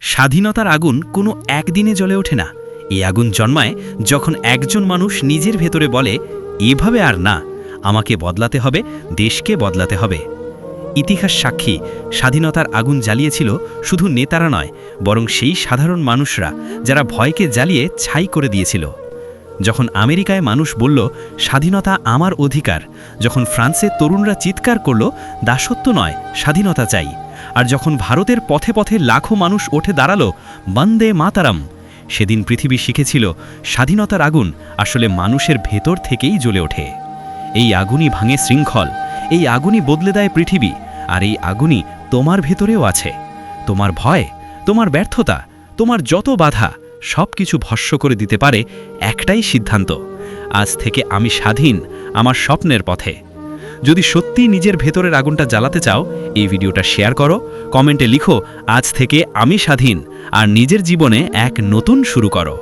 স্বাধীনতার আগুন কোনো একদিনে জ্বলে ওঠে না। এই আগুন জন্মায় যখন একজন মানুষ নিজের ভেতরে বলে, এভাবে আর না, আমাকে বদলাতে হবে, দেশকে বদলাতে হবে। ইতিহাস সাক্ষী, স্বাধীনতার আগুন জ্বালিয়েছিল শুধু নেতারা নয়, বরং সেই সাধারণ মানুষরা যারা ভয়কে জ্বালিয়ে ছাই করে দিয়েছিল। যখন আমেরিকায় মানুষ বলল, স্বাধীনতা আমার অধিকার, যখন ফ্রান্সে তরুণরা চিৎকার করল, দাসত্ব নয়, স্বাধীনতা চাই, আর যখন ভারতের পথে পথে লাখো মানুষ উঠে দাঁড়ালো, বন্দে মাতারাম, সেদিন পৃথিবী শিখেছিল স্বাধীনতার আগুন আসলে মানুষের ভেতর থেকেই জ্বলে ওঠে। এই আগুনই ভাঙে শৃঙ্খল, এই আগুনই বদলে দেয় পৃথিবী, আর এই আগুনই তোমার ভেতরেও আছে। তোমার ভয়, তোমার ব্যর্থতা, তোমার যত বাধা, সব কিছু ভস্ম করে দিতে পারে একটাই সিদ্ধান্ত, আজ থেকে আমি স্বাধীন, আমার স্বপ্নের পথে। যদি সত্যি নিজের ভেতরের আগুনটা জ্বালাতে চাও, এই ভিডিওটা শেয়ার করো, কমেন্টে লিখো, আজ থেকে আমি স্বাধীন, আর নিজের জীবনে এক নতুন শুরু করো।